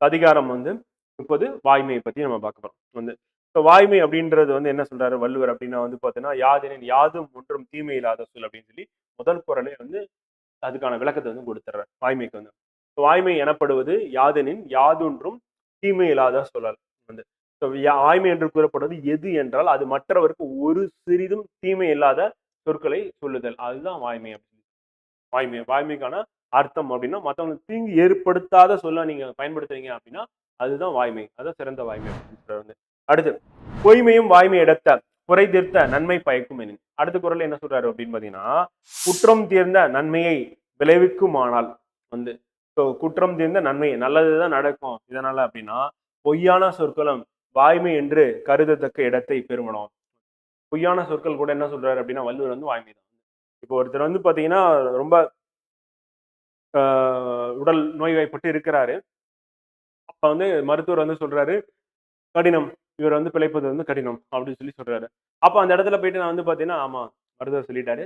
அதிகாரம் வந்து 30 வாய்மையை பத்தி நம்ம பார்க்க போறோம் வந்து. இப்போ வாய்மை அப்படின்றது வந்து என்ன சொல்றாரு வள்ளுவர் அப்படின்னா வந்து பார்த்தீங்கன்னா, யாதெனின் யாதும் ஒன்றும் தீமை இல்லாத சொல் அப்படின்னு சொல்லி முதல் குறளே வந்து அதுக்கான விளக்கத்தை வந்து கொடுத்துட்றாரு வாய்மைக்கு வந்து. வாய்மை எனப்படுவது யாதெனின் யாதொன்றும் தீமை இல்லாத சொல்லல் வந்து. வாய்மை என்று கூறப்படுவது எது என்றால் அது மற்றவருக்கு ஒரு சிறிதும் தீமை இல்லாத சொற்களை சொல்லுதல். அதுதான் வாய்மை. வாய்மை வாய்மைக்கான அர்த்தம் அப்படின்னா மற்றவங்களுக்கு தீங்கு ஏற்படுத்தாத சொல்ல நீங்க பயன்படுத்துறீங்க அப்படின்னா அதுதான் வாய்மை. அதான் சிறந்த வாய்மை வந்து. அடுத்து பொய்மையும் வாய்மை எடுத்த குறை தீர்த்த நன்மை பயக்கும் எனின். அடுத்த குறள் என்ன சொல்றாரு அப்படின்னு பாத்தீங்கன்னா, குற்றம் தீர்ந்த நன்மையை விளைவிக்குமானால் வந்து குற்றம் தீர்ந்த நன்மை நல்லதுதான் நடக்கும் இதனால அப்படின்னா பொய்யான சொற்களும் வாய்மை என்று கருதத்தக்க இடத்தை பெருமணும். பொய்யான சொற்கள் கூட என்ன சொல்றாரு அப்படின்னா வள்ளுவர் வந்து வாய்மை தான். இப்போ ஒருத்தர் வந்து பாத்தீங்கன்னா ரொம்ப உடல் நோய்வாய்ப்பட்டு இருக்கிறாரு. அப்ப வந்து மருத்துவர் வந்து சொல்றாரு கடினம், இவர் வந்து பிழைப்பது வந்து கடினம் அப்படின்னு சொல்லி சொல்றாரு. அப்ப அந்த இடத்துல போயிட்டு நான் வந்து பாத்தீங்கன்னா ஆமா மருத்துவர் சொல்லிட்டாரு,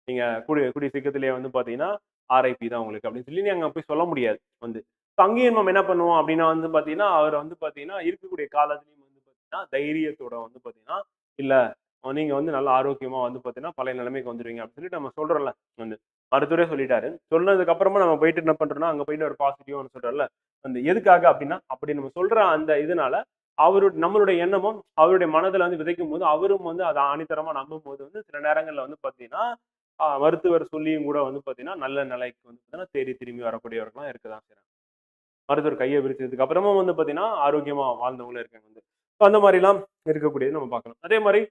நீங்க கூடிய சீக்கிரத்திலேயே வந்து பாத்தீங்கன்னா ஆர்ஐபி தான் உங்களுக்கு அப்படின்னு சொல்லி நீங்க போய் சொல்ல முடியாது வந்து. அங்கேயும் நம்ம என்ன பண்ணுவோம் அப்படின்னா வந்து பாத்தீங்கன்னா அவர் வந்து பாத்தீங்கன்னா இருக்கக்கூடிய காலத்திலையும் வந்து பாத்தீங்கன்னா தைரியத்தோட வந்து பாத்தீங்கன்னா இல்ல நீங்க வந்து நல்ல ஆரோக்கியமா வந்து பாத்தீங்கன்னா பழைய நிலைமைக்கு வந்துருவீங்க அப்படின்னு சொல்லிட்டு நம்ம சொல்றோம்ல வந்து. மருத்துவரே சொல்லிட்டாரு. சொன்னதுக்கு அப்புறமா நம்ம போயிட்டு என்ன பண்றோம்னா அங்க போயிட்டு ஒரு பாசிட்டிவா சொல்றோம்ல அந்த எதுக்காக அப்படின்னா அப்படி நம்ம சொல்ற அந்த இதனால நம்மளுடைய எண்ணமும் அவருடைய மனதில் வந்து விதைக்கும் போது அவரும் வந்து அதை ஆணித்தரமா நம்பும் போது வந்து சில நேரங்கள்ல வந்து பாத்தீங்கன்னா மருத்துவர் சொல்லியும் கூட வந்து பாத்தீங்கன்னா நல்ல நிலைக்கு வந்து பாத்தீங்கன்னா தேடி திரும்பி வரக்கூடியவர்கள்லாம் இருக்கதான் செய்றாங்க. மருத்துவர் கையை விரிச்சதுக்கு அப்புறமும் வந்து பாத்தீங்கன்னா ஆரோக்கியமா வாழ்ந்தவங்களும் இருக்காங்க வந்து. அந்த மாதிரி எல்லாம் இருக்கக்கூடியது நம்ம பார்க்கலாம். அதே மாதிரி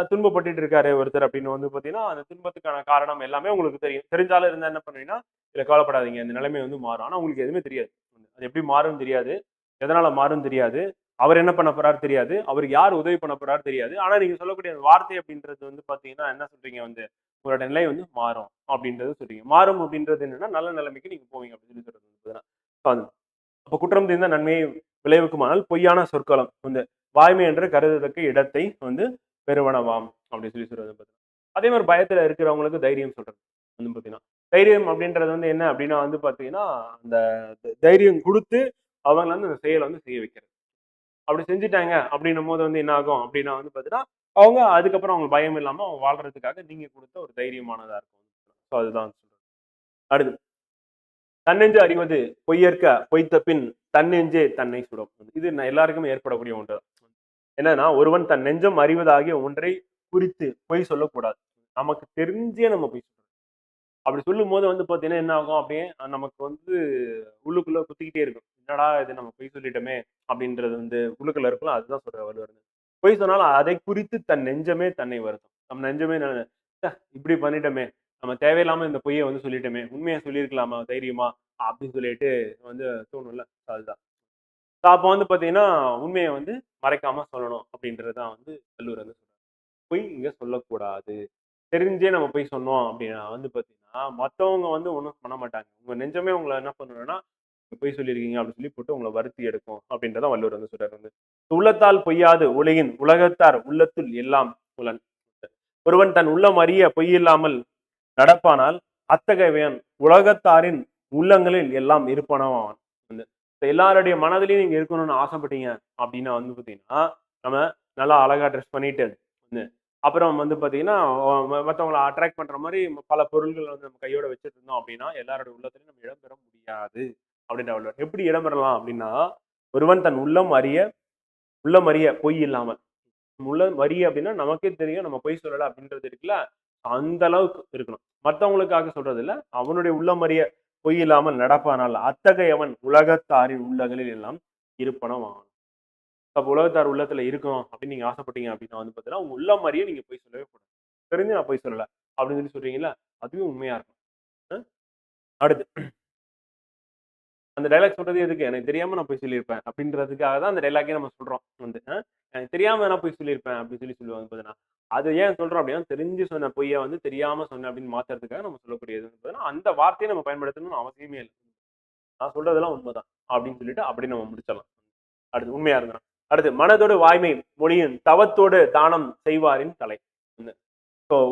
துன்பப்பட்டுட்டு இருக்காரு ஒருத்தர் அப்படின்னு வந்து பாத்தீங்கன்னா அந்த துன்பத்துக்கான காரணம் எல்லாமே உங்களுக்கு தெரியும். தெரிஞ்சாலும் இருந்தா என்ன பண்ணுவீங்கன்னா இல்ல கவலைப்படாதீங்க இந்த நிலைமை வந்து மாறும். ஆனா உங்களுக்கு எதுவுமே தெரியாது. அது எப்படி மாறும் தெரியாது, எதனால மாறும் தெரியாது, அவர் என்ன பண்ண போறாரு தெரியாது, அவருக்கு யார் உதவி பண்ண போறாரு தெரியாது. ஆனா நீங்க சொல்லக்கூடிய அந்த வார்த்தை அப்படின்றது வந்து பாத்தீங்கன்னா என்ன சொல்றீங்க வந்து உங்களோட நிலை வந்து மாறும் அப்படின்றது சொல்றீங்க. மாறும் அப்படின்றது என்னன்னா நல்ல நிலைமைக்கு நீங்க போவீங்க அப்படின்னு சொல்லி சொல்றது. அப்ப குற்றம் தீர்ந்த நன்மையை விளைவிக்குமானால் பொய்யான சொற்களம் வந்து வாய்மை என்று கருதத்தக்க இடத்தை வந்து பெருவனவாம் அப்படின்னு சொல்லி சொல்றது. அதே மாதிரி பயத்துல இருக்கிறவங்களுக்கு தைரியம் சொல்றது வந்து பாத்தீங்கன்னா தைரியம் அப்படின்றது வந்து என்ன அப்படின்னா வந்து பாத்தீங்கன்னா அந்த தைரியம் கொடுத்து அவங்க வந்து அந்த செயலை வந்து செய்ய வைக்கிறது. அப்படி செஞ்சுட்டாங்க அப்படின்னும் போது வந்து என்ன ஆகும் அப்படின்னா வந்து பாத்தீங்கன்னா அவங்க அதுக்கப்புறம் அவங்க பயம் இல்லாம அவங்க வாழ்றதுக்காக நீங்க கொடுத்த ஒரு தைரியமானதா இருக்கும். அதுதான் சொல்றது. அடுத்து தன்னெஞ்சு அறிவது பொய்யற்க பொய்த்த பின் தன்னெஞ்சே தன்னை சுடும். இது எல்லாருக்குமே ஏற்படக்கூடிய ஒன்று. என்னன்னா ஒருவன் தன் நெஞ்சம் அறிவதாகிய ஒன்றை குறித்து பொய் சொல்லக்கூடாது. நமக்கு தெரிஞ்சே நம்ம பொய் சொல்லணும். அப்படி சொல்லும் போது வந்து பாத்தீங்கன்னா என்ன ஆகும் அப்படியே நமக்கு வந்து உள்ளுக்குள்ள குத்திக்கிட்டே இருக்கும். என்னடா இது நம்ம பொய் சொல்லிட்டோமே அப்படின்றது வந்து உள்ளுக்குள்ள இருக்கலாம். அதுதான் சொல்ற வள்ளுவர். பொய் சொன்னாலும் அதை குறித்து தன் நெஞ்சமே தன்னை வருத்தும். நம்ம நெஞ்சமே இப்படி பண்ணிட்டோமே நம்ம தேவையில்லாம இந்த பொய்யை வந்து சொல்லிட்டோமே உண்மையை சொல்லியிருக்கலாமா தைரியமா அப்படின்னு சொல்லிட்டு வந்து தோணும்ல அதுதான். அப்போ வந்து பாத்தீங்கன்னா உண்மையை வந்து மறைக்காம சொல்லணும் அப்படின்றதுதான் வந்து வள்ளுவர் வந்து சொல்றாரு. பொய் இங்க சொல்லக்கூடாது. தெரிஞ்சே நம்ம போய் சொன்னோம் அப்படின்னா வந்து பாத்தீங்கன்னா மத்தவங்க வந்து ஒண்ணும் பண்ண மாட்டாங்க. உங்க நெஞ்சமே உங்களை என்ன பண்ணணும்னா பொய் சொல்லியிருக்கீங்க அப்படின்னு சொல்லி போட்டு உங்களை வருத்தி எடுக்கும் அப்படின்றத வள்ளுவர் வந்து சொல்றாரு வந்து. உள்ளத்தால் பொய்யாது உலகின் உலகத்தார் உள்ளத்துள் எல்லாம் புலன். ஒருவன் தன் உள்ளம் அறிய பொய்யில்லாமல் நடப்பானால் அத்தகையவன் உலகத்தாரின் உள்ளங்களில் எல்லாம் இருப்பனவான். எல்லாருடைய மனதிலையும் நீங்க இருக்கணும்னு ஆசைப்பட்டீங்க அப்படின்னா வந்து பாத்தீங்கன்னா நம்ம நல்லா அழகா ட்ரெஸ் பண்ணிட்டு அப்புறம் வந்து பாத்தீங்கன்னா மற்றவங்களை அட்ராக்ட் பண்ற மாதிரி பல பொருள்கள் வந்து நம்ம கையோட வச்சுட்டு இருந்தோம் அப்படின்னா எல்லாருடைய உள்ளத்திலையும் நம்ம இடம்பெற முடியாது அப்படின்ற. எப்படி இடம்பெறலாம் அப்படின்னா ஒருவன் தன் உள்ளம் அறிய பொய் இல்லாமல் உள்ளம் அறிய அப்படின்னா நமக்கே தெரியும் நம்ம பொய் சொல்லல அப்படின்றது இருக்குல்ல அந்த அளவுக்கு இருக்கணும். மற்றவங்களுக்காக சொல்றது இல்ல அவனுடைய உள்ளம் அறிய பொய் இல்லாமல் நடப்பானால் அத்தகையவன் உலகத்தாரின் உள்ளங்களில் எல்லாம் இருப்பனம் ஆகணும். அப்ப உலகத்தார் உள்ளத்துல இருக்கணும் அப்படின்னு நீங்க ஆசைப்பட்டீங்க அப்படின்னா வந்து பாத்தீங்கன்னா உங்க உள்ள மாதிரியே நீங்க போய் சொல்லவே கூடாது. தெரிஞ்சு நான் போய் சொல்லல அப்படின்னு சொல்லி சொல்றீங்களா அதுவும் உண்மையா இருக்கும். அடுத்து அந்த டைலாக் சொல்றது எதுக்கு எனக்கு தெரியாம நான் போய் சொல்லியிருப்பேன் அப்படின்றதுக்காக தான் அந்த டைலாக்கே நம்ம சொல்றோம் வந்து எனக்கு தெரியாம நான் போய் சொல்லியிருப்பேன் அப்படின்னு சொல்லி சொல்லுவாங்க பாத்தீங்கன்னா அது ஏன் சொல்றோம் அப்படின்னா தெரிஞ்சு சொன்ன பொய்யை வந்து தெரியாம சொன்னேன் அப்படின்னு மாத்துறதுக்காக நம்ம சொல்லக்கூடியது அந்த வார்த்தையை நம்ம பயன்படுத்தணும்னு அவசியமே இல்லை. நான் சொல்றதெல்லாம் உண்மைதான் அப்படின்னு சொல்லிட்டு அப்படி நம்ம முடிச்சிடலாம். அடுத்து உண்மையா இருந்தா அடுத்து மனதோடு வாய்மை மொழியின் தவத்தோடு தானம் செய்வாரின் தலை.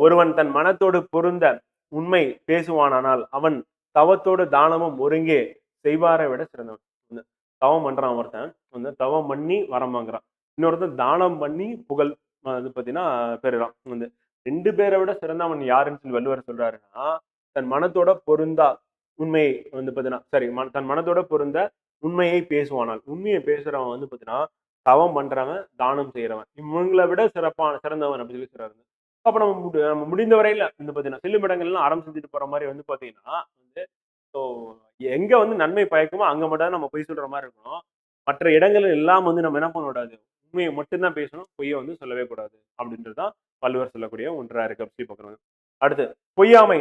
ஒருவன் தன் மனத்தோடு பொருந்த உண்மை பேசுவானானால் அவன் தவத்தோடு தானமும் ஒருங்கே செய்வாரை விட சிறந்தவன். தவம் பண்றான் ஒருத்தன், வந்து தவம் பண்ணி வரம் வாங்குறான். இன்னொருத்தன் தானம் பண்ணி புகழ் வந்து பாத்தீங்கன்னா பெறுறான். வந்து 2 பேரை விட சிறந்தவன் யாருன்னு சொல்லி வள்ளுவர் சொல்றாருன்னா, தன் மனத்தோட பொருந்தா உண்மையை வந்து பாத்தீங்கன்னா சரி தன் மனத்தோட பொருந்த உண்மையை பேசுவானால். உண்மையை பேசுறவன் வந்து பாத்தீங்கன்னா, தவம் பண்றவன், தானம் செய்றவன். இவங்கள விட சிறந்தவன் அப்படின்னு சொல்லி சொல்றாரு. அப்ப நம்ம முடிந்த வரையில வந்து பாத்தீங்கன்னா, செல்லும் இடங்கள்லாம் அறம் செஞ்சுட்டு போற மாரி வந்து பாத்தீங்கன்னா, வந்து ஸோ எங்க வந்து நன்மை பயக்குமோ அங்க மட்டும் தான் நம்ம பொய் சொல்ற மாரி இருக்கணும். மற்ற இடங்கள் எல்லாம் வந்து நம்ம என்ன பண்ணக்கூடாது, உண்மையை மட்டும் தான் பேசணும். பொய்ய வந்து சொல்லவே கூடாது. அப்படின்றது தான் வள்ளுவர் சொல்லக்கூடிய ஒன்றா இருக்கு அப்படி பார்க்கணும். அடுத்து பொய்யாமை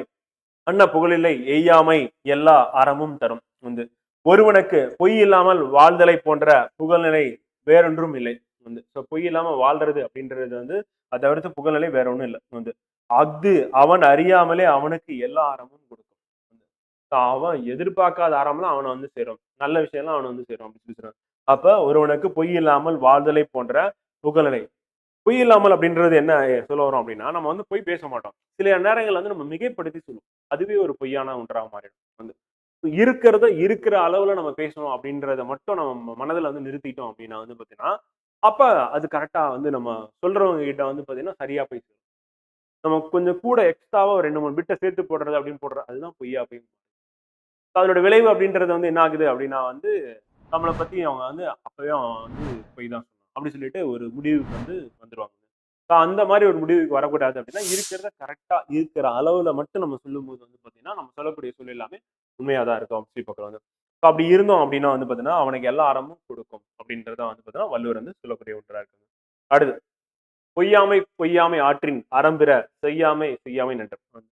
அன்ன புகழில்லை எய்யாமை எல்லா அறமும் தரும். வந்து ஒருவனுக்கு பொய் இல்லாமல் வாழ்தலை போன்ற புகழ்நிலை வேறொன்றும் இல்லை. வந்து ஸோ பொய் இல்லாம வாழ்றது அப்படின்றது வந்து அதை தவிர்த்து புகழ்நிலை வேற ஒண்ணும் இல்லை. வந்து அஃது அவன் அறியாமலே அவனுக்கு எல்லா அறமும் கொடுக்கும். அவன் எதிர்பார்க்காத ஆரம்பம் அவனை வந்து சேரும். நல்ல விஷயம்லாம் அவனை வந்து சேரும் அப்படின்னு சொல்லி சொல்றாங்க. அப்ப ஒருவனுக்கு பொய் இல்லாமல் வாழ்தலை போன்ற புகழ்நிலை. பொய் இல்லாமல் அப்படின்றது என்ன சொல்ல வரோம் அப்படின்னா, நம்ம வந்து பொய் பேச மாட்டோம். சில நேரங்கள்ல வந்து நம்ம மிகைப்படுத்தி சொல்லுவோம். அதுவே ஒரு பொய்யான ஒன்றா மாறிடும். வந்து இருக்கிறத இருக்கிற அளவுல நம்ம பேசணும் அப்படின்றத மட்டும் நம்ம மனதுல வந்து நிறுத்திட்டோம் அப்படின்னா வந்து பாத்தீங்கன்னா, அப்ப அது கரெக்ட்டா வந்து நம்ம சொல்றவங்க கிட்ட வந்து பாத்தீங்கன்னா சரியா போய் சேரும். நம்ம கொஞ்சம் கூட எக்ஸ்ட்ராவா ஒரு 2, 3 பிட்ட சேர்த்து போடுறது அப்படின்னு போடுறது அதுதான் பொய்யா போய் அதனோட விளைவு அப்படின்றது வந்து என்ன ஆகுது அப்படின்னா வந்து நம்மளை பத்தி அவங்க வந்து அப்பவே அவன் வந்து பொய் தான் சொன்னான் அப்படி சொல்லிட்டு ஒரு முடிவுக்கு வந்து வந்துருவாங்க. அந்த மாதிரி ஒரு முடிவுக்கு வரக்கூடாது அப்படின்னா இருக்கிறத கரெக்டா இருக்கிற அளவுல மட்டும் நம்ம சொல்லும்போது வந்து பாத்தீங்கன்னா நம்ம சொல்லக்கூடிய சொல் எல்லாமே உண்மையா தான் இருக்கும் அப்படி பக்கம் வந்து அப்படி இருந்தோம் அப்படின்னா வந்து பாத்தீங்கன்னா அவனுக்கு எல்லா அறமும் கொடுக்கும் அப்படின்றத வந்து பாத்தீங்கன்னா வள்ளுவர் வந்து சொல்லக்கூடிய ஒன்றா இருக்கு. அடுத்து பொய்யாமை பொய்யாமை ஆற்றின் அறம்பிற செய்யாமை செய்யாமை நன்று.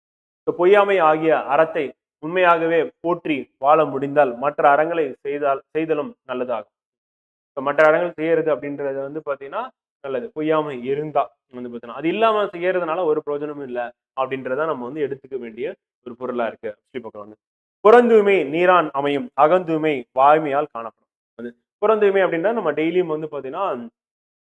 பொய்யாமை ஆகிய அறத்தை உண்மையாகவே போற்றி வாழ முடிந்தால் மற்ற அறங்களை செய்தலும் நல்லதாகும். இப்ப மற்ற அறங்கள் செய்யறது அப்படின்றது வந்து பாத்தீங்கன்னா நல்லது. பொய்யாமை இருந்தா வந்து பாத்தீங்கன்னா அது இல்லாம செய்யறதுனால ஒரு பிரயோஜனமும் இல்லை அப்படின்றத நம்ம வந்து எடுத்துக்க வேண்டிய ஒரு பொருளா இருக்கு ஸ்ரீபக்கம் வந்து புறந்தூய்மை நீரான் அமையும் அகந்தூய்மை வாய்மையால் காணப்படும். வந்து புறந்தூய்மை அப்படின்னா நம்ம டெய்லியும் வந்து பாத்தீங்கன்னா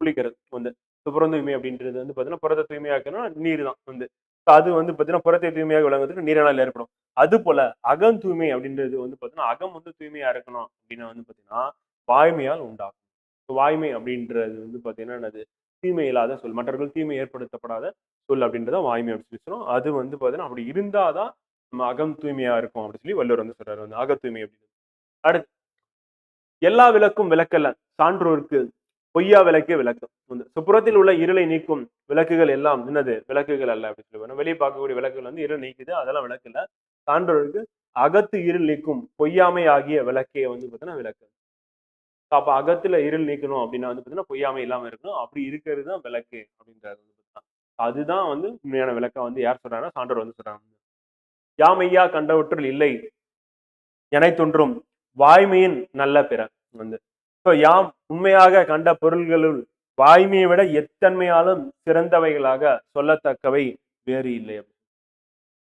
குளிக்கிறது வந்து புறந்தூய்மை அப்படின்றது வந்து பாத்தீங்கன்னா புறத்தை தூய்மையாக்கணும் நீர் தான் வந்து அது வந்து பாத்தீங்கன்னா புறத்தை தூய்மையாக விளங்குறதுக்கு நீரினால் ஏற்படும். அது போல அகம் தூய்மை அப்படின்றது வந்து பாத்தீங்கன்னா அகம் வந்து தூய்மையா இருக்கணும் அப்படின்னா வந்து பாத்தீங்கன்னா வாய்மையால் உண்டாகும். வாய்மை அப்படின்றது வந்து பாத்தீங்கன்னா என்னது தீமை இல்லாத சொல் மற்றவர்கள் தீமை ஏற்படுத்தப்படாத சொல் அப்படின்றத வாய்மை அப்படின்னு சொல்லி அது வந்து பாத்தீங்கன்னா அப்படி இருந்தாதான் நம்ம அகம் தூய்மையா இருக்கும் அப்படின்னு சொல்லி வள்ளுவர் வந்து சொல்றாரு வந்து அக தூய்மை அப்படின்னு. அடுத்து எல்லா விளக்கும் விளக்கல்ல சான்றோருக்கு பொய்யா விளக்கே விளக்கம். புறத்தில் உள்ள இருளை நீக்கும் விளக்குகள் எல்லாம் என்னது விளக்குகள் அல்ல அப்படின்னு சொல்லுவாங்க. வெளியே பார்க்கக்கூடிய விளக்குகள் வந்து இருள் நீக்குது அதெல்லாம் விளக்கு இல்ல. சான்றோருக்கு அகத்து இருள் நீக்கும் பொய்யாமை ஆகிய விளக்கே வந்து பார்த்தீங்கன்னா விளக்கு. அப்ப அகத்துல இருள் நீக்கணும் அப்படின்னா வந்து பார்த்தீங்கன்னா பொய்யாமை இல்லாம இருக்கணும். அப்படி இருக்கிறது தான் விளக்கு அப்படின்றது. அதுதான் வந்து உண்மையான விளக்கம் வந்து யார் சொல்றாங்கன்னா சான்றோர் வந்து சொல்றாங்க. யாமையா கண்டவற்றுள் இல்லை எனை தோன்றும் வாய்மையின் நல்ல பிற வந்து யாம் உண்மையாக கண்ட பொருள்களுள் வாய்மையை விட எத்தன்மையாலும் சிறந்தவைகளாக சொல்லத்தக்கவை வேறு இல்லை.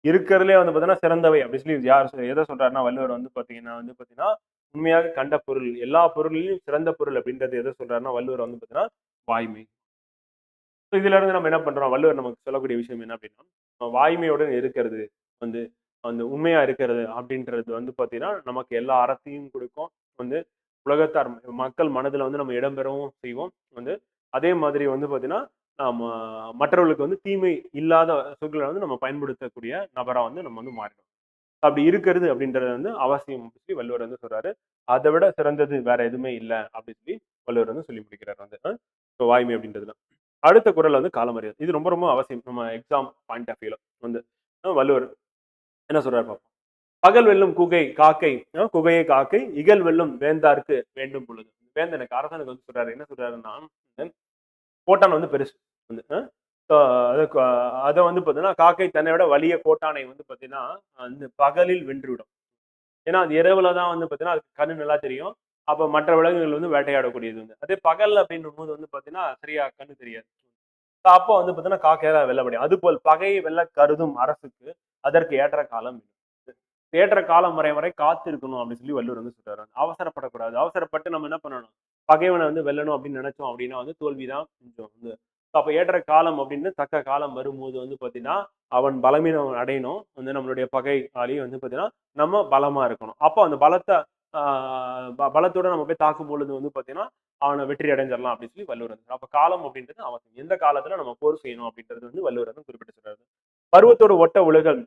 இருக்கிறதுலே வந்து பாத்தீங்கன்னா சிறந்தவை அப்படி சொல்லி யார் எதை சொல்றாருன்னா வள்ளுவர் வந்து பாத்தீங்கன்னா உண்மையாக கண்ட பொருள் எல்லா பொருளிலும் சிறந்த பொருள் அப்படின்றது எதை சொல்றாருன்னா வள்ளுவர் வந்து பாத்தீங்கன்னா வாய்மை. இதுல இருந்து நம்ம என்ன பண்றோம் வள்ளுவர் நமக்கு சொல்லக்கூடிய விஷயம் என்ன அப்படின்னா வாய்மையுடன் இருக்கிறது வந்து அந்த உண்மையா இருக்கிறது அப்படின்றது வந்து பாத்தீங்கன்னா நமக்கு எல்லா அறத்தையும் கொடுக்கும். வந்து உலகத்தார் மக்கள் மனதுல வந்து நம்ம இடம்பெறவும் செய்வோம். வந்து அதே மாதிரி வந்து பாத்தீங்கன்னா நம்ம மற்றவர்களுக்கு வந்து தீமை இல்லாத சொற்களை வந்து நம்ம பயன்படுத்தக்கூடிய நபரா வந்து நம்ம வந்து மாறிடும். அப்படி இருக்கிறது அப்படின்றது வந்து அவசியம் சொல்லி வள்ளுவர் வந்து சொல்றாரு. அதை விட சிறந்தது வேற எதுவுமே இல்லை அப்படின்னு சொல்லி வள்ளுவர் வந்து சொல்லி முடிக்கிறார் வந்து வாய்மை அப்படின்றதுல. அடுத்த குறள் வந்து காலமறியாது. இது ரொம்ப ரொம்ப அவசியம் நம்ம எக்ஸாம் பாயிண்ட் ஆஃப் வியூல வந்து வள்ளுவர் என்ன சொல்றாரு பார்ப்போம். பகல் வெல்லும் காக்கை குகையை காக்கை இகல் வெல்லும் வேந்தார்க்கு வேண்டும் பொழுது. வேந்தனுக்கு அரசனுக்கு வந்து சொல்றாரு என்ன சொல்றாருன்னா கோட்டான் வந்து பெருசு வந்து அதை வந்து பாத்தீங்கன்னா காக்கை தன்னை விட வலிய கோட்டானை வந்து பாத்தீங்கன்னா வந்து பகலில் வென்றுவிடும். ஏன்னா அது இரவுல தான் வந்து பாத்தீங்கன்னா அதுக்கு கண்ணு நல்லா தெரியும். அப்ப மற்ற விலங்குகள் வந்து வேட்டையாடக்கூடியது வந்து அதே பகல் அப்படின்னும் போது வந்து பாத்தீங்கன்னா சரியா கண்ணு தெரியாது. அப்போ வந்து பாத்தீங்கன்னா காக்கையால வெல்ல முடியும். அது போல் பகையை வெல்ல கருதும் அரசுக்கு அதற்கு ஏற்ற காலம் ஏற்ற காலம் வரை காத்து இருக்கணும் அப்படின்னு சொல்லி வள்ளுவர் வந்து சொல்றாரு. அவசரப்படக்கூடாது. அவசரப்பட்டு நம்ம என்ன பண்ணணும் பகைவனை வந்து வெல்லணும் அப்படின்னு நினைச்சோம் அப்படின்னா வந்து தோல்விதான் கொஞ்சம் வந்து அப்ப ஏற்ற காலம் அப்படின்னு தக்க காலம் வரும்போது வந்து பாத்தீங்கன்னா அவன் பலமீனம் அடையணும் வந்து நம்மளுடைய பகையாளி வந்து பாத்தீங்கன்னா நம்ம பலமா இருக்கணும். அப்போ அந்த பலத்தை பலத்தோட நம்ம போய் தாக்கும் பொழுது வந்து பாத்தீங்கன்னா அவனை வெற்றி அடைஞ்சிடலாம் அப்படின்னு சொல்லி வள்ளுவர் வந்து. அப்ப காலம் அப்படின்றது அவசியம். எந்த காலத்துல நம்ம போர் செய்யணும் அப்படின்றது வந்து வள்ளுவர் வந்து குறிப்பிட்டு சொல்றாரு. பருவத்தோடு ஒட்ட உலகம்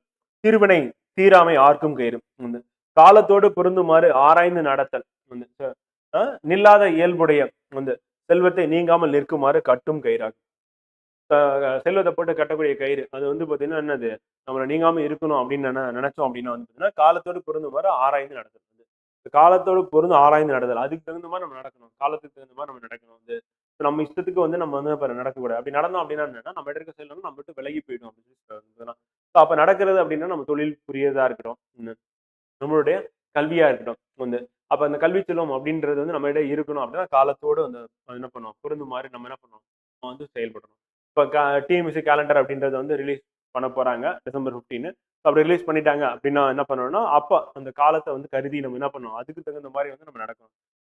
திருவினை தீராமை ஆர்க்கும் கயிறும் வந்து காலத்தோடு பொருந்துமாறு ஆராய்ந்து நடத்தல் வந்து நில்லாத இயல்புடைய வந்து செல்வத்தை நீங்காமல் நிற்குமாறு கட்டும் கயிறாகும். செல்வத்தை போட்டு கட்டக்கூடிய கயிறு அது வந்து பாத்தீங்கன்னா என்னது, நம்மளை நீங்காம இருக்கணும் அப்படின்னு நினைச்சோம் அப்படின்னா வந்து பாத்தீங்கன்னா காலத்தோடு பொருந்துமாறு ஆராய்ந்து நடத்தல் வந்து காலத்தோடு பொருந்து ஆராய்ந்து நடத்தல். அதுக்கு தகுந்த மாதிரி நம்ம நடக்கணும், காலத்துக்கு தகுந்த மாதிரி நம்ம நடக்கணும் வந்து. நம்ம இஷ்டத்துக்கு வந்து நம்ம வந்து நடக்கக்கூடாது. அப்படி நடந்தோம் அப்படின்னா என்னன்னா நம்ம இருக்க செல்வம் நம்ம விட்டு விலகி போயிடும் அப்படின்னு. அப்ப நடக்கிறது அப்படின்னா நம்ம தொழில் புரியதா இருக்கட்டும், நம்மளுடைய கல்வியா இருக்கட்டும் வந்து. அப்ப அந்த கல்வி செல்வம் அப்படின்றது வந்து நம்ம இடையே இருக்கணும் அப்படின்னா காலத்தோடு வந்து என்ன பண்ணுவோம், பொருந்து மாதிரி நம்ம என்ன பண்ணுவோம், நம்ம வந்து செயல்படணும். இப்ப டிஎம்சி கேலண்டர் அப்படின்றது வந்து ரிலீஸ் பண்ண போறாங்க December 15. அப்படி ரிலீஸ் பண்ணிட்டாங்க அப்படின்னா என்ன பண்ணணும்னா அப்ப அந்த காலத்தை வந்து கருதி நம்ம என்ன பண்ணுவோம், அதுக்கு தகுந்த மாதிரி வந்து நம்ம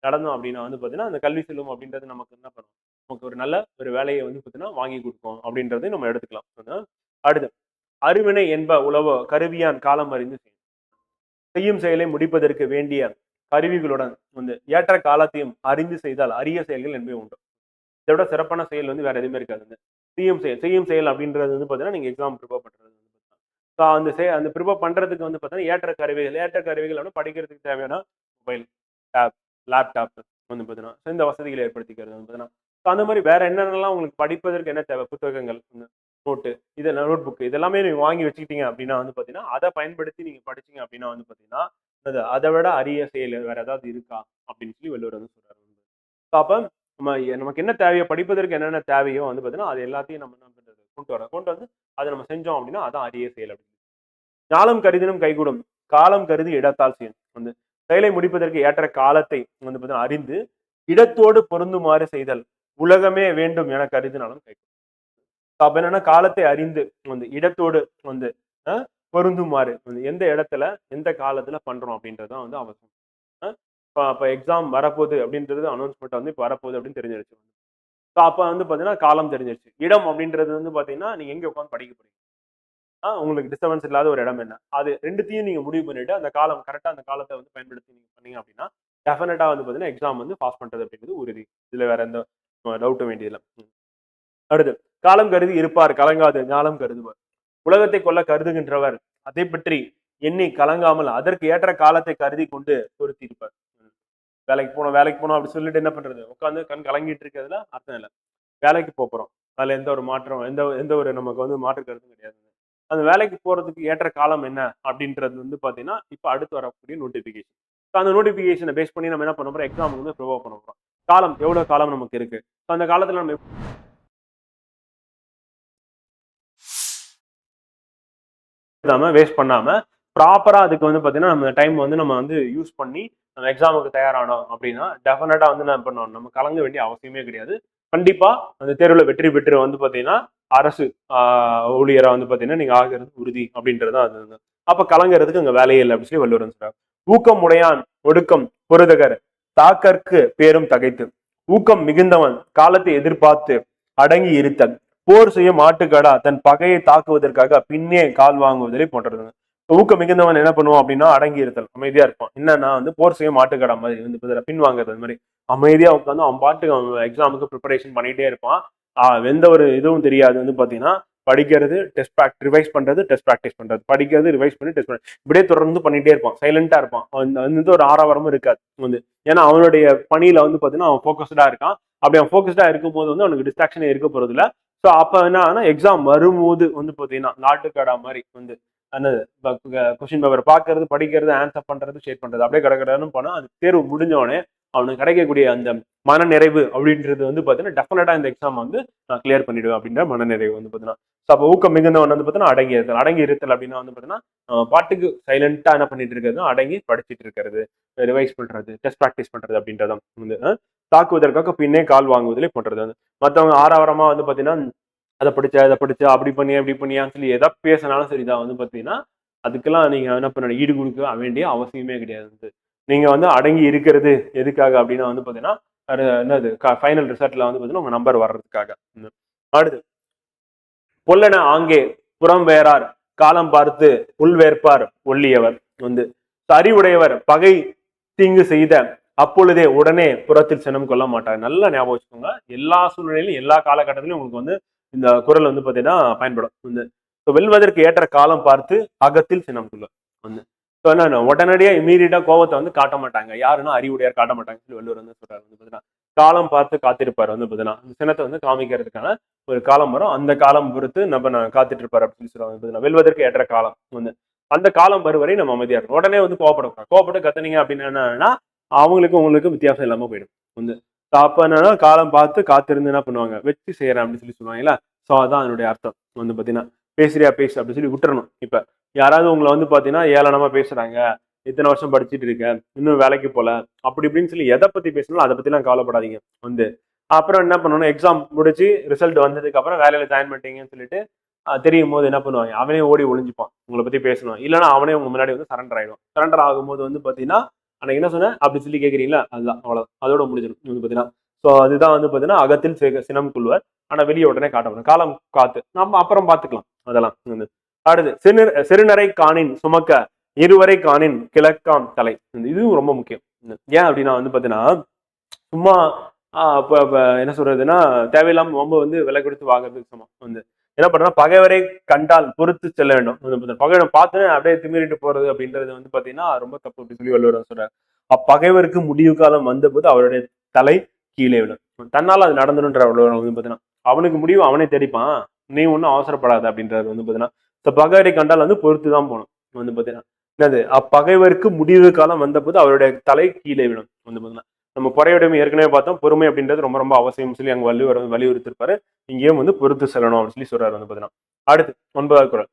நடந்தோம் அப்படின்னா வந்து பாத்தீங்கன்னா அந்த கல்வி செல்வம் அப்படின்றது நமக்கு என்ன பண்ணும், நமக்கு ஒரு நல்ல ஒரு வேலையை வந்து பாத்தீங்கன்னா வாங்கி கொடுக்கும் அப்படின்றதையும் நம்ம எடுத்துக்கலாம். அடுத்து அறிவினை என்ப உழவோ கருவியான் காலம் அறிந்து செய்யும் செயலை முடிப்பதற்கு வேண்டிய கருவிகளுடன் வந்து ஏற்ற காலத்தையும் அறிந்து செய்தால் அரிய செயல்கள் என்பவை உண்டு. இதை விட சிறப்பான செயல் வந்து வேற எதுவுமே இருக்காது. செய்யும் செயல் அப்படின்றது வந்து பாத்தீங்கன்னா நீங்க எக்ஸாம் ப்ரிப்பேர் பண்றது அந்த ப்ரிப்பேர் பண்றதுக்கு வந்து பாத்தீங்கன்னா ஏற்ற கருவிகள் வந்து படிக்கிறதுக்கு தேவையான மொபைல், டேப், லேப்டாப் வந்து பாத்தீங்கன்னா இந்த வசதிகளை ஏற்படுத்திக்கிறது வந்து பாத்தீங்கன்னா அந்த மாதிரி வேற என்னென்னலாம் உங்களுக்கு படிப்பதற்கு என்ன தேவை, புத்தகங்கள், நோட்டு, இதெல்லாம் நோட் புக் இதெல்லாமே நீங்க வாங்கி வச்சுக்கிட்டீங்க அப்படின்னா வந்து பாத்தீங்கன்னா அதை பயன்படுத்தி நீங்க படிச்சீங்க அப்படின்னா வந்து பாத்தீங்கன்னா அதை விட அரிய செயல் வேற ஏதாவது இருக்கா அப்படின்னு சொல்லி வள்ளுவர் வந்து சொல்றாரு. அப்ப நமக்கு என்ன தேவையோ, படிப்பதற்கு என்னென்ன தேவையோ வந்து பாத்தீங்கன்னா அது எல்லாத்தையும் நம்ம என்ன பண்றது, கொண்டு வந்து அதை நம்ம செஞ்சோம் அப்படின்னா அதான் அரிய செயல் அப்படின்னு. ஞாலம் கருதினும் கைகூடும் காலம் கருதி இடத்தால் செய்யும் வந்து செயலை முடிப்பதற்கு ஏற்ற காலத்தை வந்து பாத்தீங்கன்னா அறிந்து இடத்தோடு பொருந்துமாறு செய்தல் உலகமே வேண்டும் என கருதினாலும் கைகூடும். அப்ப என்னன்னா காலத்தை அறிந்து வந்து இடத்தோடு வந்து பொருந்துமாறு வந்து எந்த இடத்துல எந்த காலத்துல பண்றோம் அப்படின்றதுதான் வந்து அவசியம். அப்ப எக்ஸாம் வரப்போகுது அப்படின்றது அனௌன்ஸ்மெண்ட் வந்து இப்ப வரப்போகுது அப்படின்னு தெரிஞ்சிருச்சு. அப்ப வந்து பாத்தீங்கன்னா காலம் தெரிஞ்சிருச்சு. இடம் அப்படின்றது வந்து பாத்தீங்கன்னா நீங்க எங்க உட்காந்து படிக்க போறீங்க, உங்களுக்கு டிஸ்டர்பன்ஸ் இல்லாத ஒரு இடம் என்ன, அது ரெண்டுத்தையும் நீங்க முடிவு பண்ணிட்டு அந்த காலம் கரெக்டா அந்த காலத்தை வந்து பயன்படுத்தி நீங்க பண்ணீங்க அப்படின்னா டெஃபினட்டா வந்து பாத்தீங்கன்னா எக்ஸாம் வந்து பாஸ் பண்றது அப்படின்றது உறுதி. இதுல வேற எந்த டவுட்டும் வேண்டியதில்லை. அடுத்து காலம் கருதி இருப்பார் கலங்காது ஞாலம் கருதுவார். உலகத்தை கொள்ள கருதுகின்றவர் அதை பற்றி எண்ணி கலங்காமல் அதற்கு ஏற்ற காலத்தை கருதி கொண்டு பொருத்தி இருப்பார். வேலைக்கு போனோம் அப்படி சொல்லிட்டு என்ன பண்றது, உட்காந்து கண் கலங்கிட்டு இருக்கிறதுல அர்த்தம் இல்லை. வேலைக்கு போறோம், அதுல எந்த ஒரு மாற்றம் எந்த ஒரு நமக்கு வந்து மாற்று கருத்தும் கிடையாது. அந்த வேலைக்கு போறதுக்கு ஏற்ற காலம் என்ன அப்படின்றது வந்து பாத்தீங்கன்னா இப்ப அடுத்து வரக்கூடிய நோட்டிபிகேஷன். அந்த நோட்டிபிகேஷனை பேஸ் பண்ணி நம்ம என்ன பண்ண போறோம், எக்ஸாம் வந்து ப்ரிப்பேர் பண்ண போறோம். காலம் எவ்வளவு காலம் நமக்கு இருக்கு, அந்த காலத்துல நம்ம வேஸ்ட் பண்ணாம ப்ராப்பரா அதுக்கு வந்து பாத்தீங்கன்னா நம்ம டைம் வந்து நம்ம வந்து யூஸ் பண்ணி நம்ம எக்ஸாமுக்கு தயாரானோம் அப்படின்னா டெஃபினட்டா வந்து என்ன பண்ணணும், நம்ம கலங்க வேண்டிய அவசியமே கிடையாது. கண்டிப்பா அந்த தேர்வுல வெற்றி பெற்று வந்து பாத்தீங்கன்னா அரசு ஊழியரா வந்து பாத்தீங்கன்னா நீங்க ஆகிறது உறுதி அப்படின்றது அது. அப்ப கலங்கிறதுக்கு அங்க வேலையே இல்லை அப்படின்னு சொல்லி வள்ளுவர் சொல்றாரு. ஊக்கம் உடையான் ஒடுக்கம் பொருதகர் தாக்கற்கு பேரும் தகைத்து ஊக்கம் மிகுந்தவன் காலத்தை எதிர்பார்த்து அடங்கி இருத்தல் போர் செய்யும் ஆட்டுக்கடா தன் பகையை தாக்குவதற்காக பின்னே கால் வாங்குவதை போன்றது. ஊக்கம் மிகுந்தவன் என்ன பண்ணுவான் அப்படின்னா அடங்கி இருத்தல், அமைதியா இருப்பான். என்னன்னா வந்து போர் செய்யும் ஆட்டுக்கடா மாதிரி வந்து பின் வாங்குறது மாதிரி அமைதியா உட்காந்து அவன் பாட்டுக்கு அவன் எக்ஸாமுக்கு ப்ரிப்பரேஷன் பண்ணிட்டே இருப்பான். எந்த ஒரு இதுவும் தெரியாது வந்து பாத்தீங்கன்னா படிக்கிறது, ரிவைஸ் பண்றது, டெஸ்ட் ப்ராக்டிஸ் பண்றது, படிக்கிறது, ரிவைஸ் பண்ணி டெஸ்ட் பண்ணி இப்படியே தொடர்ந்து பண்ணிட்டே இருப்பான். சைலண்டா இருப்பான். வந்து ஒரு ஆரவாரமும் இருக்காது வந்து. ஏன்னா அவனுடைய பணியில வந்து பாத்தீங்கன்னா அவன் போக்கஸ்டா இருக்கான். அப்படி அவன் போக்கஸ்டா இருக்கும் போது வந்து அவனுக்கு டிஸ்ட்ராக்ஷனே இருக்க போறது இல்லை. ஸோ அப்ப என்ன எக்ஸாம் வரும்போது வந்து பாத்தீங்கன்னா நாட்டுக்கடா மாதிரி வந்து அந்த கொஸ்டின் பேப்பர் பாக்குறது, படிக்கிறது, ஆன்சர் பண்றது, ஷேர் பண்றது அப்படியே கடற்கடன்னு போனா அது தேர்வு முடிஞ்சவனே அவனுக்கு கிடைக்கக்கூடிய அந்த மன நிறைவு அப்படின்றது வந்து பாத்தீங்கன்னா டெஃபினட்டா இந்த எக்ஸாம் வந்து நான் கிளியர் பண்ணிடுவேன் அப்படின்ற மனநிறைவு வந்து பாத்தீங்கன்னா. அப்ப ஊக்கம் மிகுந்தவன் வந்து பாத்தீங்கன்னா அடங்கி இருத்தல் அப்படின்னா வந்து பாத்தீங்கன்னா பாட்டுக்கு சைலண்டா என்ன பண்ணிட்டு இருக்கிறது, அடங்கி படிச்சுட்டு இருக்கிறது, ரிவைஸ் பண்றது, டெஸ்ட் ப்ராக்டிஸ் பண்றது அப்படின்றதான் வந்து தாக்குவதற்காக பின்னே கால் வாங்குவதிலே பண்றது வந்து. மற்றவங்க ஆரவாரமா வந்து பாத்தீங்கன்னா அதை படிச்சா அப்படி பண்ணியான்னு சொல்லி எதை பேசினாலும் சரிதான் வந்து பாத்தீங்கன்னா அதுக்கெல்லாம் நீங்க என்ன பண்ண ஈடு கொடுக்க வேண்டிய அவசியமே கிடையாது. நீங்க வந்து அடங்கி இருக்கிறது எதுக்காக அப்படின்னா வந்து பாத்தீங்கன்னா என்னது ஃபைனல் ரிசல்ட்ல வந்து பாத்தீங்கன்னா உங்க நம்பர் வர்றதுக்காக. அடுத்து பொல்லன ஆங்கே புறம் வேறார் காலம் பார்த்து உள்வேற்பார் ஒல்லியவர் வந்து அறிவுடையவர் பகை தீங்கு செய்த அப்பொழுதே உடனே புறத்தில் சினம் கொள்ள மாட்டார். நல்லா ஞாபகம் வச்சுக்கோங்க. எல்லா சூழ்நிலையிலும் எல்லா காலகட்டத்திலும் உங்களுக்கு வந்து இந்த குரல் வந்து பாத்தீங்கன்னா பயன்படும். வந்து வெல்வதற்கு ஏற்ற காலம் பார்த்து அகத்தில் சினம் கொள்ள வந்து உடனடியா இமீடியட்டா கோபத்தை வந்து காட்ட மாட்டாங்க. யாருன்னா அறிவுடையார் காட்ட மாட்டாங்க சொல்லி வள்ளுவர் வந்து சொல்றாரு. வந்து பாத்தீங்கன்னா காலம் பார்த்து காத்திருப்பார். வந்து பாத்தீங்கன்னா சினத்தை வந்து காமிக்கிறதுக்கான ஒரு காலம் வரும். அந்த காலம் பொறுத்து நம்ம காத்துட்டு இருப்பாரு அப்படின்னு சொல்லுவாங்க. வெல்வதற்கு ஏற்ற காலம் வந்து அந்த காலம் வரை நம்ம அமைதியா இருக்கும். உடனே வந்து கோவப்படக்கூடாது. கோவப்பட்டு கத்துனீங்க அப்படின்னு என்னன்னா அவங்களுக்கும் உங்களுக்கு வித்தியாசம் இல்லாம போயிடும். வந்து அப்ப என்னன்னா காலம் பார்த்து காத்திருந்து என்ன பண்ணுவாங்க, வெற்றி செய்யறேன் அப்படின்னு சொல்லி சொல்லுவாங்களா. ஸோ அதான் அதனுடைய அர்த்தம். வந்து பாத்தீங்கன்னா பேசுறியா பேசு அப்படின்னு சொல்லி விட்டுறணும். இப்ப யாராவது உங்களை வந்து பாத்தீங்கன்னா ஏளனமா பேசுறாங்க, இத்தனை வருஷம் படிச்சுட்டு இருக்க, இன்னும் வேலைக்கு போல, அப்படி இப்படின்னு சொல்லி எதை பத்தி பேசணும் அதை பத்தி எல்லாம் கவலைப்படாதீங்க. வந்து அப்புறம் என்ன பண்ணணும், எக்ஸாம் முடிச்சு ரிசல்ட் வந்ததுக்கு அப்புறம் வேலையில ஜாயின் பண்ணிட்டீங்கன்னு சொல்லிட்டு தெரியும் போது என்ன பண்ணுவாங்க, அவனே ஓடி ஒளிஞ்சுப்பான் உங்களை பத்தி பேசணும். இல்லைன்னா அவனே உங்க முன்னாடி வந்து சரண்டர் ஆயிடும். சரண்டர் ஆகும்போது வந்து பாத்தீங்கன்னா அன்னைக்கு என்ன சொன்னேன் அப்படி சொல்லி கேட்குறீங்களா, அதுதான் அவ்வளவு அதோட முடிஞ்சிடும். வந்து பாத்தீங்கன்னா ஸோ அதுதான் வந்து பாத்தீங்கன்னா அகத்தில் சினம் கொள்வார், ஆனா வெளியே உடனே காட்டப்படும். காலம் காத்து நம்ம அப்புறம் பாத்துக்கலாம் அதெல்லாம். வந்து அடுத்து சிறுநரை காணின் சுமக்க இருவரை காணின் கிழக்காம் தலை. இதுவும் ரொம்ப முக்கியம். ஏன் அப்படின்னா வந்து பாத்தீங்கன்னா சும்மா என்ன சொல்றதுன்னா தேவையில்லாம ரொம்ப வந்து விலை கொடுத்து வாங்குறதுக்கு சமம். வந்து என்ன பண்றோம்னா பகைவரை கண்டால் பொறுத்து செல்ல வேண்டும். பகைவரை பார்த்து அப்படியே திமிரிட்டு போறது அப்படின்றது வந்து பாத்தீங்கன்னா ரொம்ப தப்பு அப்படின்னு சொல்லி வள்ளுவர் சொல்றாரு. அப்பகைவருக்கு முடிவு காலம் வந்த போது அவருடைய தலை கீழே விடும். தன்னால அது நடந்துன்ற வள்ளுவர் வந்து பாத்தீங்கன்னா அவனுக்கு முடிவு அவனே தெரிப்பான், நீ ஒன்னும் அவசரப்படாத அப்படின்றது. வந்து பாத்தீங்கன்னா பகைவரை கண்டால் வந்து பொறுத்து தான் போகணும். வந்து பாத்தீங்கன்னா என்னது அப்பகைவருக்கு முடிவு காலம் வந்த போது அவருடைய தலை கீழே விடும். வந்து பாத்தீங்கன்னா நம்ம பொறையுடைமை ஏற்கனவே பார்த்தோம். பொறுமை அப்படின்றது ரொம்ப ரொம்ப அவசியம் சொல்லி அங்க வள்ளுவர் வலியுறுத்திருப்பாரு. இங்கேயும் வந்து பொறுத்து செல்லணும் அப்படின்னு சொல்லி சொல்றாரு. வந்து பாத்தீங்கன்னா அடுத்து 9வது குறள்.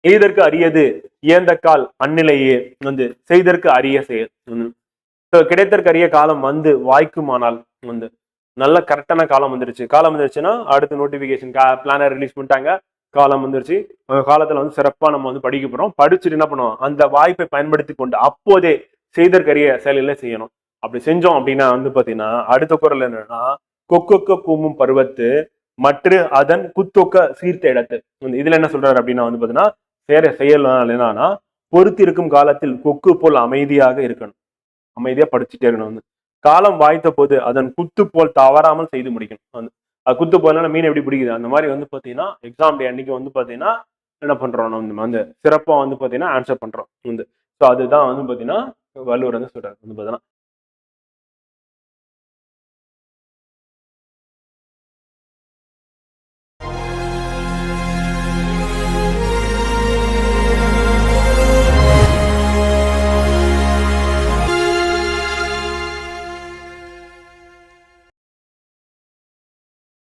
எய்தற்கு அரியது இயந்த கால் அந்நிலையே வந்து செய்தற்கு அரிய செயல். கிடைத்தற்கு அரிய காலம் வந்து வாய்க்குமானால் வந்து நல்ல கரெக்டான காலம் வந்துருச்சு. காலம் வந்துருச்சுன்னா அடுத்து நோட்டிபிகேஷன் பிளானர் ரிலீஸ் பண்ணிட்டாங்க, காலம் வந்துருச்சு. காலத்துல வந்து சிறப்பா நம்ம வந்து படிக்க போறோம். படிச்சுட்டு என்ன பண்ணுவோம், அந்த வாய்ப்பை பயன்படுத்தி கொண்டு அப்போதே செய்தற்கரிய செயல்களை செய்யணும். அப்படி செஞ்சோம் அப்படின்னா வந்து பாத்தீங்கன்னா அடுத்த குறள் என்னன்னா கொக்கொக்க கூமும் பருவத்து மற்ற அதன் குத்தொக்க சீர்த்த இடத்து. இதுல என்ன சொல்றாரு அப்படின்னா வந்து பாத்தீங்கன்னா செயல் என்னன்னா பொறுத்து இருக்கும் காலத்தில் கொக்கு போல் அமைதியாக இருக்கணும், அமைதியா படிச்சுட்டே இருக்கணும். வந்து காலம் வாய்த்த போது அதன் குத்து போல் தவறாமல் செய்து முடிக்கணும். வந்து அது குத்து போல மீன் எப்படி பிடிக்குது அந்த மாதிரி வந்து பாத்தீங்கன்னா எக்ஸாம் டே அன்னைக்கு வந்து பாத்தீங்கன்னா என்ன பண்றோம், நம்ம வந்து சிறப்பா வந்து பாத்தீங்கன்னா ஆன்சர் பண்றோம். வந்து ஸோ அதுதான் வந்து பாத்தீங்கன்னா வள்ளுவர் வந்து சொல்றாரு. வந்து பாத்தீங்கன்னா